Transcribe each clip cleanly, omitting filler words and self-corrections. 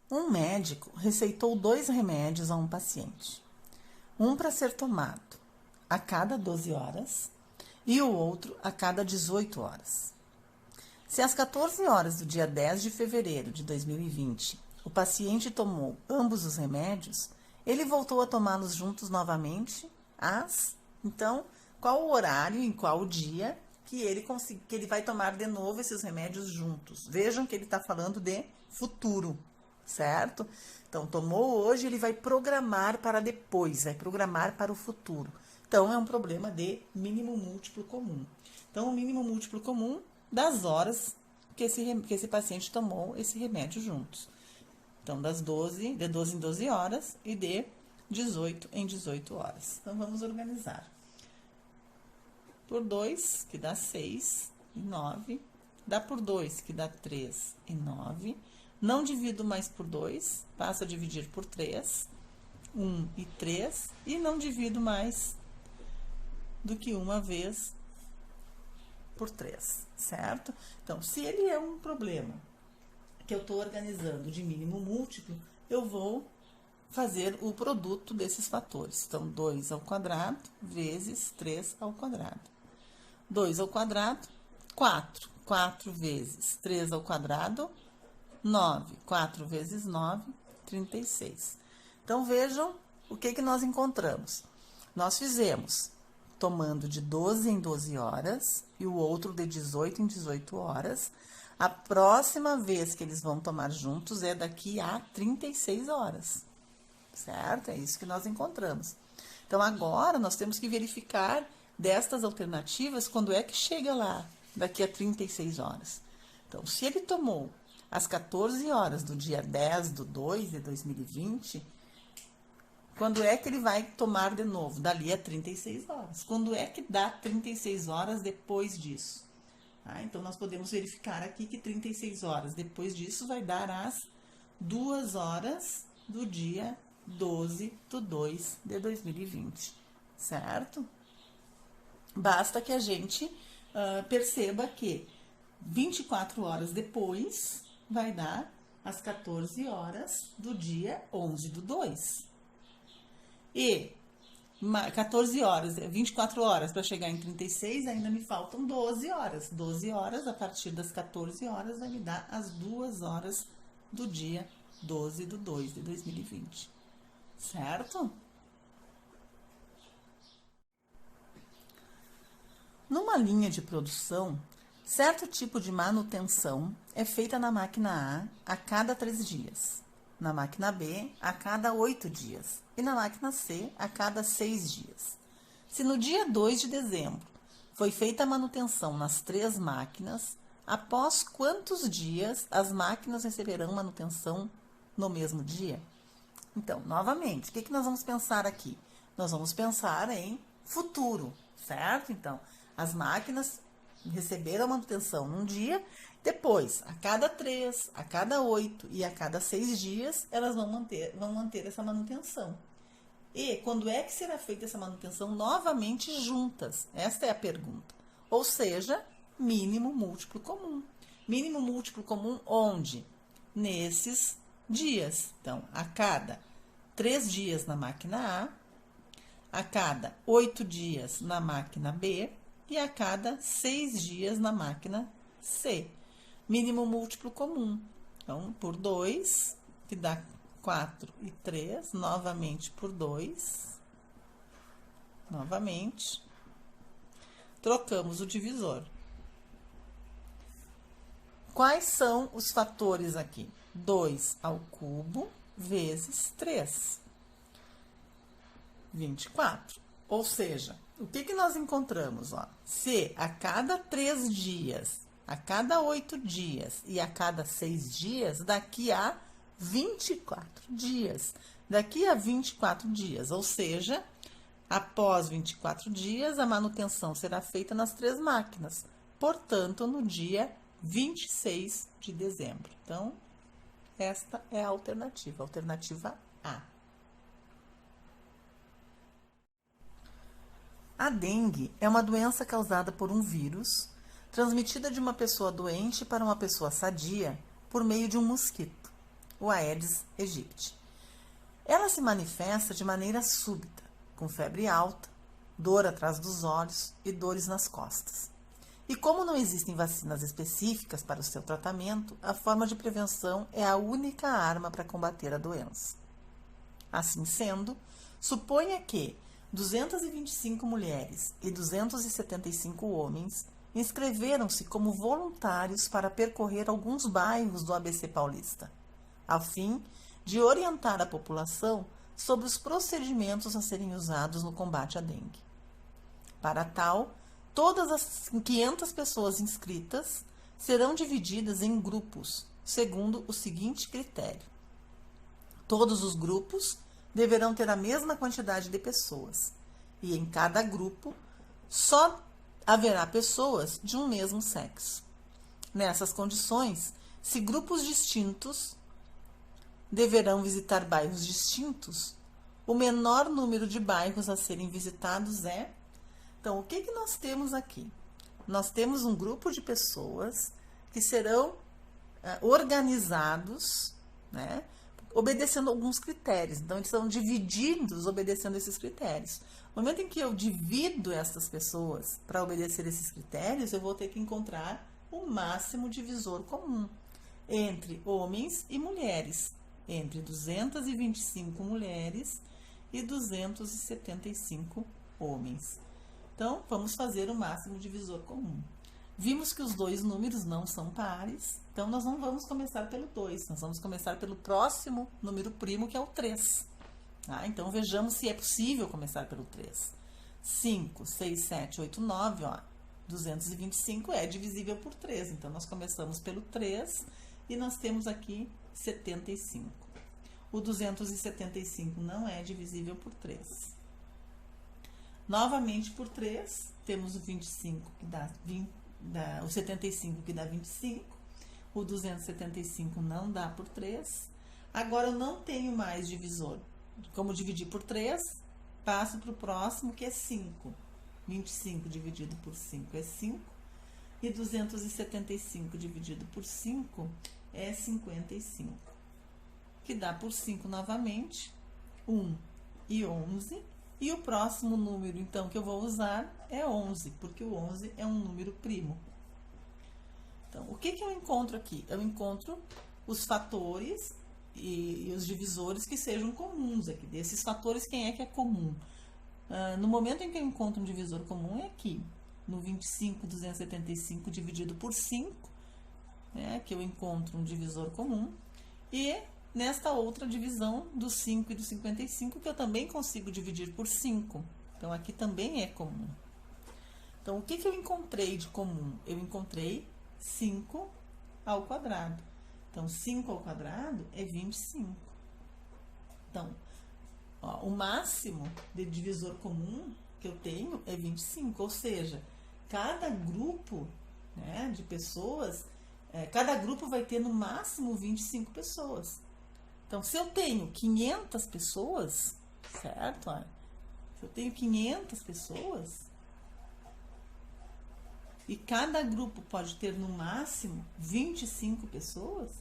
Um médico receitou 2 remédios a um paciente. Um para ser tomado a cada 12 horas e o outro a cada 18 horas. Se às 14 horas do dia 10 de fevereiro de 2020 o paciente tomou ambos os remédios, ele voltou a tomá-los juntos novamente Então, qual o horário, em qual dia que ele vai tomar de novo esses remédios juntos? Vejam que ele está falando de futuro, certo? Então, tomou hoje, ele vai programar para depois, vai programar para o futuro. Então, é um problema de mínimo múltiplo comum. Então, o mínimo múltiplo comum das horas que esse paciente tomou esse remédio juntos. Então, de 12 em 12 horas e de 18 em 18 horas. Então, vamos organizar. Por 2, que dá 6 e 9. Dá por 2, que dá 3 e 9. Não divido mais por 2, passo a dividir por 3. 1 e 3. E não divido mais do que uma vez por 3, certo? Então, se ele é um problema que eu estou organizando de mínimo múltiplo, eu vou fazer o produto desses fatores. Então, 2 ao quadrado vezes 3 ao quadrado. 2 ao quadrado, 4. 4 vezes 3 ao quadrado, 9. 4 vezes 9, 36. Então, vejam o que nós encontramos. Nós fizemos tomando de 12 em 12 horas e o outro de 18 em 18 horas. A próxima vez que eles vão tomar juntos é daqui a 36 horas, certo? É isso que nós encontramos. Então, agora, nós temos que verificar destas alternativas quando é que chega lá, daqui a 36 horas. Então, se ele tomou às 14 horas do dia 10 de 2 de 2020, quando é que ele vai tomar de novo? Dali a 36 horas. Quando é que dá 36 horas depois disso? Então, nós podemos verificar aqui que 36 horas depois disso vai dar as 2 horas do dia 12 de 2 de 2020, certo? Basta que a gente perceba que 24 horas depois vai dar as 14 horas do dia 11 do 2. E 14 horas, 24 horas para chegar em 36, ainda me faltam 12 horas. 12 horas, a partir das 14 horas, vai me dar as 2 horas do dia 12 de 2 de 2020. Certo? Numa linha de produção, certo tipo de manutenção é feita na máquina A cada 3 dias, na máquina B a cada 8 dias e na máquina C a cada 6 dias. Se no dia 2 de dezembro foi feita a manutenção nas 3 máquinas, após quantos dias as máquinas receberão manutenção no mesmo dia? Então, novamente, o que nós vamos pensar aqui? Nós vamos pensar em futuro, certo? Então, as máquinas receberam a manutenção num dia, depois, a cada 3, a cada 8 e a cada 6 dias, elas vão manter essa manutenção. E quando é que será feita essa manutenção novamente juntas? Esta é a pergunta. Ou seja, mínimo múltiplo comum. Mínimo múltiplo comum onde? Nesses dias. Então, a cada 3 dias na máquina A cada 8 dias na máquina B e a cada 6 dias na máquina C. Mínimo múltiplo comum. Então, por 2, que dá 4 e 3, novamente por 2, novamente, trocamos o divisor. Quais são os fatores aqui? 2 ao cubo vezes 3, 24. Ou seja, o que nós encontramos? Se a cada 3 dias, a cada 8 dias e a cada 6 dias, daqui a 24 dias. Daqui a 24 dias, ou seja, após 24 dias, a manutenção será feita nas 3 máquinas. Portanto, no dia 26 de dezembro. Então, esta é a alternativa A. A dengue é uma doença causada por um vírus, transmitida de uma pessoa doente para uma pessoa sadia por meio de um mosquito. o Aedes aegypti. Ela se manifesta de maneira súbita, com febre alta, dor atrás dos olhos e dores nas costas. E como não existem vacinas específicas para o seu tratamento, a forma de prevenção é a única arma para combater a doença. Assim sendo, suponha que 225 mulheres e 275 homens inscreveram-se como voluntários para percorrer alguns bairros do ABC paulista, a fim de orientar a população sobre os procedimentos a serem usados no combate à dengue. Para tal, todas as 500 pessoas inscritas serão divididas em grupos, segundo o seguinte critério. Todos os grupos deverão ter a mesma quantidade de pessoas, e em cada grupo só haverá pessoas de um mesmo sexo. Nessas condições, se grupos distintos deverão visitar bairros distintos, o menor número de bairros a serem visitados é... Então, o que nós temos aqui? Nós temos um grupo de pessoas que serão organizados, né, obedecendo alguns critérios. Então, eles são divididos obedecendo esses critérios. No momento em que eu divido essas pessoas para obedecer esses critérios, eu vou ter que encontrar o máximo divisor comum entre homens e mulheres, entre 225 mulheres e 275 homens. Então, vamos fazer o máximo divisor comum. Vimos que os dois números não são pares, então nós não vamos começar pelo 2, nós vamos começar pelo próximo número primo, que é o 3. Tá? Então, vejamos se é possível começar pelo 3. 5, 6, 7, 8, 9, ó, 225 é divisível por 3, então nós começamos pelo 3 e nós temos aqui 75. O 275 não é divisível por 3. Novamente por 3, temos o 25 que dá 20, o 75 que dá 25, o 275 não dá por 3. Agora eu não tenho mais divisor. Como dividir por 3, passo para o próximo, que é 5. 25 dividido por 5 é 5, e 275 dividido por 5 é 55, que dá por 5 novamente, 1 e 11. E o próximo número, então, que eu vou usar é 11, porque o 11 é um número primo. Então, o que eu encontro aqui? Eu encontro os fatores e os divisores que sejam comuns aqui. Desses fatores, quem é que é comum? No momento em que eu encontro um divisor comum, é aqui. No 25, 275 dividido por 5, né, que eu encontro um divisor comum. E nesta outra divisão do 5 e do 55, que eu também consigo dividir por 5. Então, aqui também é comum. Então, o que eu encontrei de comum? Eu encontrei 5 ao quadrado. Então, 5 ao quadrado é 25. Então, ó, o máximo de divisor comum que eu tenho é 25. Ou seja, cada grupo, né, de pessoas, cada grupo vai ter no máximo 25 pessoas. Então, se eu tenho 500 pessoas, certo? Se eu tenho 500 pessoas, e cada grupo pode ter no máximo 25 pessoas,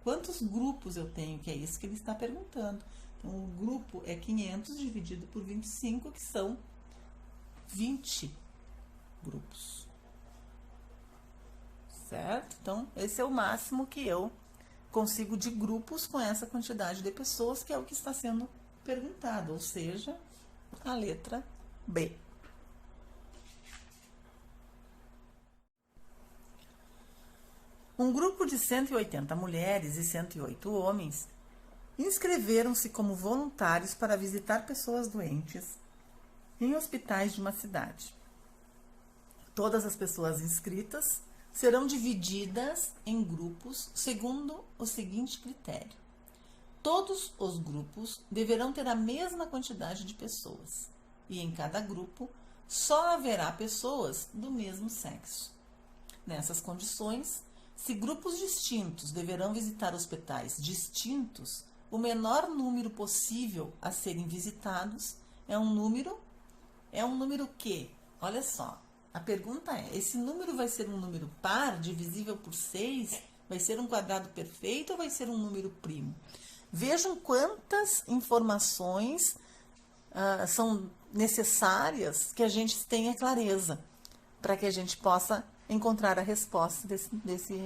quantos grupos eu tenho? Que é isso que ele está perguntando. Então, o grupo é 500 dividido por 25, que são 20 grupos. Certo? Então, esse é o máximo que eu consigo de grupos com essa quantidade de pessoas, que é o que está sendo perguntado, ou seja, a letra B. Um grupo de 180 mulheres e 108 homens inscreveram-se como voluntários para visitar pessoas doentes em hospitais de uma cidade. Todas as pessoas inscritas serão divididas em grupos segundo o seguinte critério. Todos os grupos deverão ter a mesma quantidade de pessoas, e em cada grupo só haverá pessoas do mesmo sexo. Nessas condições, se grupos distintos deverão visitar hospitais distintos, o menor número possível a serem visitados é um número que, olha só, a pergunta é, esse número vai ser um número par, divisível por 6, Vai ser um quadrado perfeito ou vai ser um número primo? Vejam quantas informações são necessárias que a gente tenha clareza para que a gente possa encontrar a resposta desse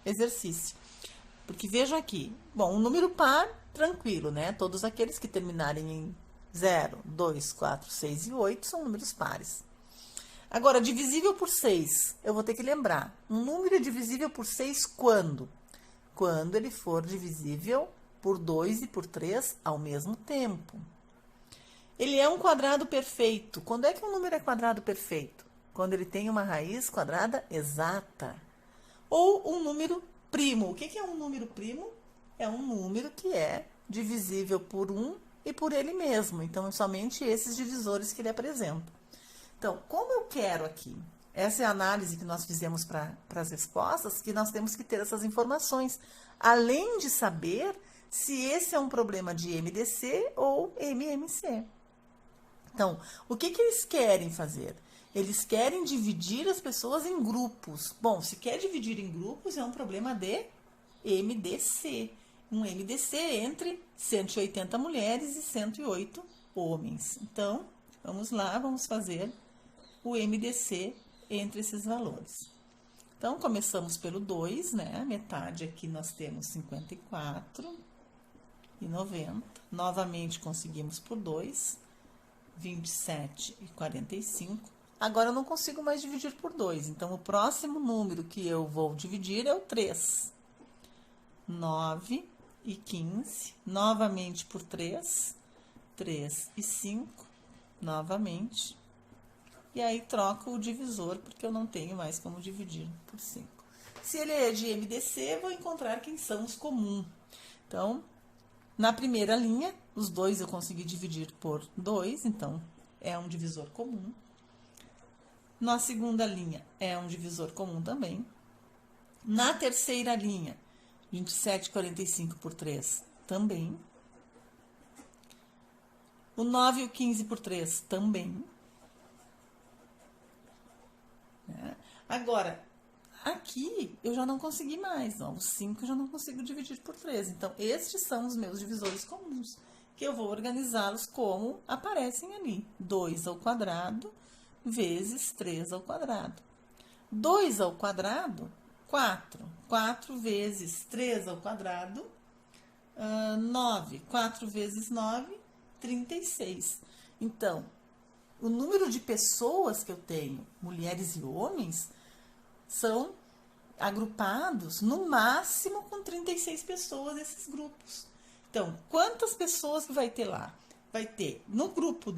exercício. Porque vejam aqui, bom, um número par, tranquilo, né? Todos aqueles que terminarem em 0, 2, 4, 6 e 8 são números pares. Agora, divisível por 6, eu vou ter que lembrar. Um número é divisível por 6 quando? Quando ele for divisível por 2 e por 3 ao mesmo tempo. Ele é um quadrado perfeito. Quando é que um número é quadrado perfeito? Quando ele tem uma raiz quadrada exata. Ou um número primo. O que é um número primo? É um número que é divisível por 1 e por ele mesmo. Então, é somente esses divisores que ele apresenta. Então, como eu quero aqui? Essa é a análise que nós fizemos para as respostas, que nós temos que ter essas informações, além de saber se esse é um problema de MDC ou MMC. Então, o que eles querem fazer? Eles querem dividir as pessoas em grupos. Bom, se quer dividir em grupos, é um problema de MDC. Um MDC entre 180 mulheres e 108 homens. Então, vamos lá, vamos fazer o MDC entre esses valores. Então, começamos pelo 2, né? Metade aqui nós temos 54 e 90. Novamente, conseguimos por 2, 27 e 45. Agora, eu não consigo mais dividir por 2. Então, o próximo número que eu vou dividir é o 3. 9 e 15. Novamente por 3. 3 e 5. Novamente. E aí, troco o divisor, porque eu não tenho mais como dividir por 5. Se ele é de MDC, vou encontrar quem são os comuns. Então, na primeira linha, os 2 eu consegui dividir por 2, então, é um divisor comum. Na segunda linha, é um divisor comum também. Na terceira linha, 27 e 45 por 3, também. O 9 e o 15 por 3, também. Agora, aqui eu já não consegui mais, ó, os 5 eu já não consigo dividir por 3. Então, estes são os meus divisores comuns, que eu vou organizá-los como aparecem ali. 2 ao quadrado vezes 3 ao quadrado. 2 ao quadrado, 4. 4 vezes 3 ao quadrado, 9. 4 vezes 9, 36. Então, o número de pessoas que eu tenho, mulheres e homens, são agrupados no máximo com 36 pessoas esses grupos. Então, quantas pessoas que vai ter lá? Vai ter no grupo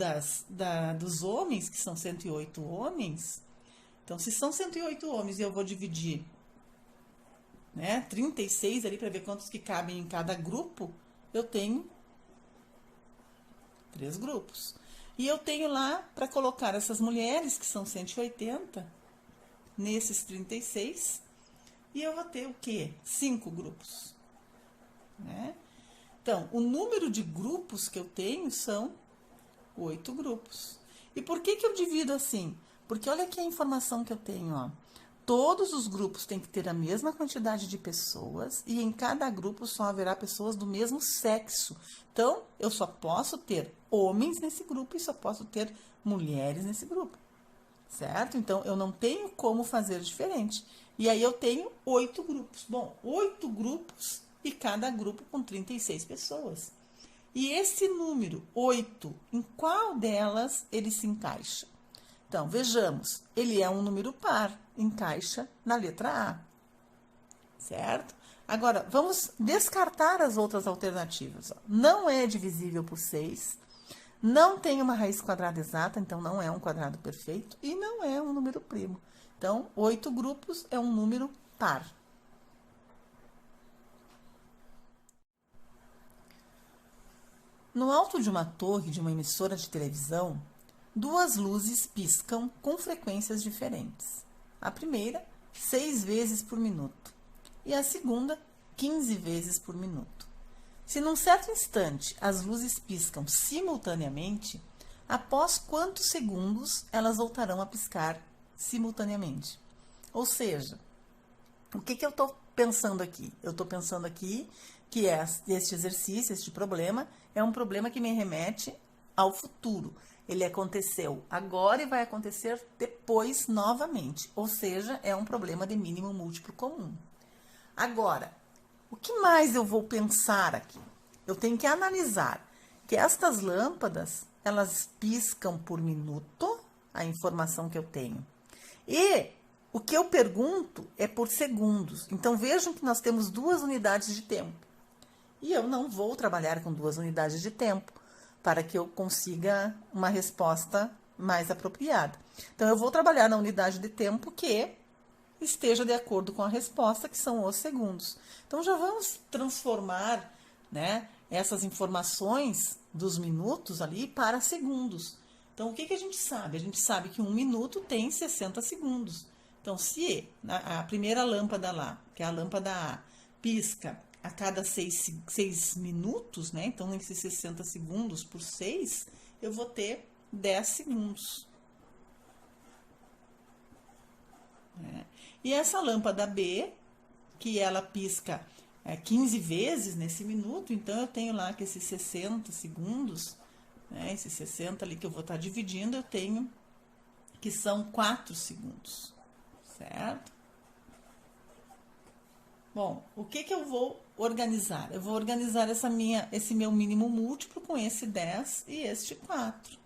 dos homens, que são 108 homens. Então, se são 108 homens e eu vou dividir, né, 36 ali para ver quantos que cabem em cada grupo, eu tenho 3 grupos. E eu tenho lá para colocar essas mulheres, que são 180, nesses 36, e eu vou ter o quê? 5 grupos, né? Então, o número de grupos que eu tenho são 8 grupos. E por que eu divido assim? Porque olha aqui a informação que eu tenho, ó. Todos os grupos têm que ter a mesma quantidade de pessoas e em cada grupo só haverá pessoas do mesmo sexo. Então, eu só posso ter homens nesse grupo e só posso ter mulheres nesse grupo, certo? Então, eu não tenho como fazer diferente. E aí, eu tenho 8 grupos. Bom, 8 grupos e cada grupo com 36 pessoas. E esse número, 8, em qual delas ele se encaixa? Então, vejamos, ele é um número par, encaixa na letra A, certo? Agora, vamos descartar as outras alternativas. Não é divisível por 6, não tem uma raiz quadrada exata, então não é um quadrado perfeito, e não é um número primo. Então, 8 grupos é um número par. No alto de uma torre de uma emissora de televisão, 2 luzes piscam com frequências diferentes. A primeira, 6 vezes por minuto, e a segunda, 15 vezes por minuto. Se num certo instante as luzes piscam simultaneamente, após quantos segundos elas voltarão a piscar simultaneamente? Ou seja, o que eu estou pensando aqui? Eu estou pensando aqui que este exercício, este problema, é um problema que me remete ao futuro. Ele aconteceu agora e vai acontecer depois novamente. Ou seja, é um problema de mínimo múltiplo comum. Agora, o que mais eu vou pensar aqui? Eu tenho que analisar que estas lâmpadas, elas piscam por minuto, a informação que eu tenho. E o que eu pergunto é por segundos. Então, vejam que nós temos 2 unidades de tempo. E eu não vou trabalhar com 2 unidades de tempo para que eu consiga uma resposta mais apropriada. Então, eu vou trabalhar na unidade de tempo que esteja de acordo com a resposta, que são os segundos. Então, já vamos transformar, né, essas informações dos minutos ali para segundos. Então, o que que a gente sabe? A gente sabe que 1 minuto tem 60 segundos. Então, se a primeira lâmpada lá, que é a lâmpada A, pisca a cada 6 minutos, né? Então, esses 60 segundos por 6, eu vou ter 10 segundos. Né? E essa lâmpada B, que ela pisca 15 vezes nesse minuto, então eu tenho lá que esses 60 segundos, né? Esses 60 ali que eu vou estar dividindo, eu tenho que são 4 segundos, certo? Bom, o que que eu vou organizar? Eu vou organizar esse meu mínimo múltiplo com esse 10 e este 4.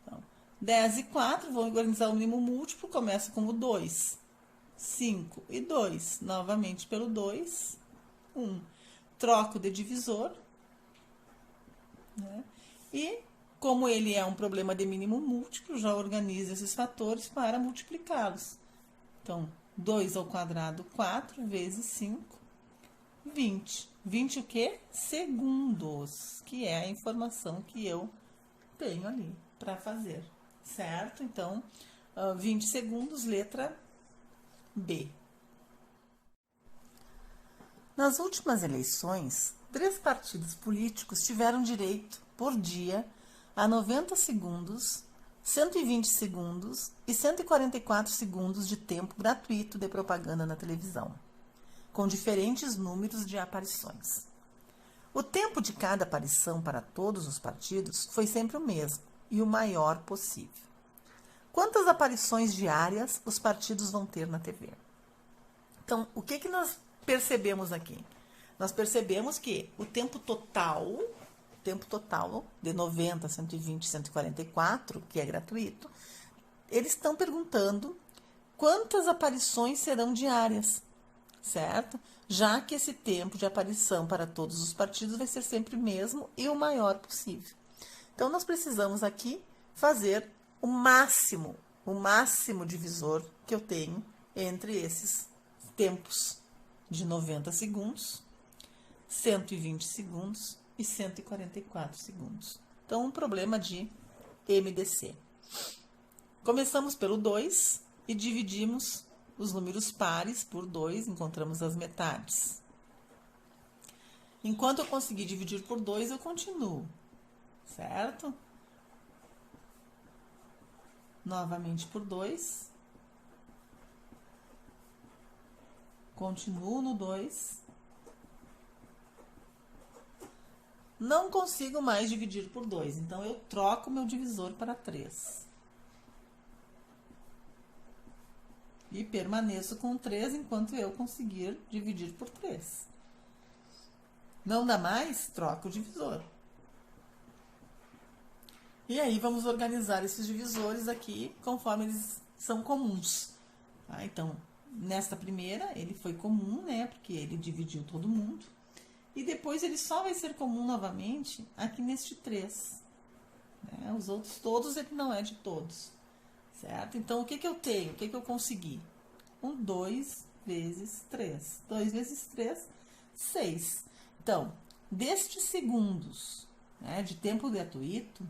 Então, 10 e 4, vou organizar o mínimo múltiplo, começa com o 2. 5 e 2, novamente pelo 2, 1. Troco de divisor, né? E, como ele é um problema de mínimo múltiplo, já organizo esses fatores para multiplicá-los. Então, 2 ao quadrado, 4, vezes 5, 20. 20 o quê? Segundos, que é a informação que eu tenho ali para fazer, certo? Então, 20 segundos, letra B. Nas últimas eleições, 3 partidos políticos tiveram direito, por dia, a 90 segundos, 120 segundos e 144 segundos de tempo gratuito de propaganda na televisão, com diferentes números de aparições. O tempo de cada aparição para todos os partidos foi sempre o mesmo e o maior possível. Quantas aparições diárias os partidos vão ter na TV? Então, o que nós percebemos aqui? Nós percebemos que o tempo total de 90, 120, 144, que é gratuito, eles estão perguntando quantas aparições serão diárias, certo? Já que esse tempo de aparição para todos os partidos vai ser sempre o mesmo e o maior possível. Então, nós precisamos aqui fazer o máximo divisor que eu tenho entre esses tempos de 90 segundos, 120 segundos e 144 segundos. Então, um problema de MDC. Começamos pelo 2 e dividimos os números pares por 2, encontramos as metades. Enquanto eu conseguir dividir por 2, eu continuo, certo? Novamente por 2. Continuo no 2. Não consigo mais dividir por 2, então eu troco meu divisor para 3. E permaneço com 3 enquanto eu conseguir dividir por 3. Não dá mais? Troco o divisor. E aí, vamos organizar esses divisores aqui, conforme eles são comuns. Tá? Então, nesta primeira, ele foi comum, né? Porque ele dividiu todo mundo. E depois, ele só vai ser comum novamente aqui neste 3. Né? Os outros todos, ele não é de todos. Certo? Então, o que que eu tenho? O que que eu consegui? 2 vezes 3. 2 vezes 3, 6. Então, destes segundos, né, de tempo gratuito,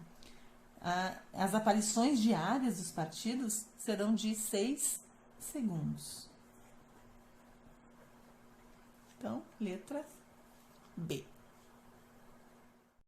as aparições diárias dos partidos serão de 6 segundos. Então, letra B.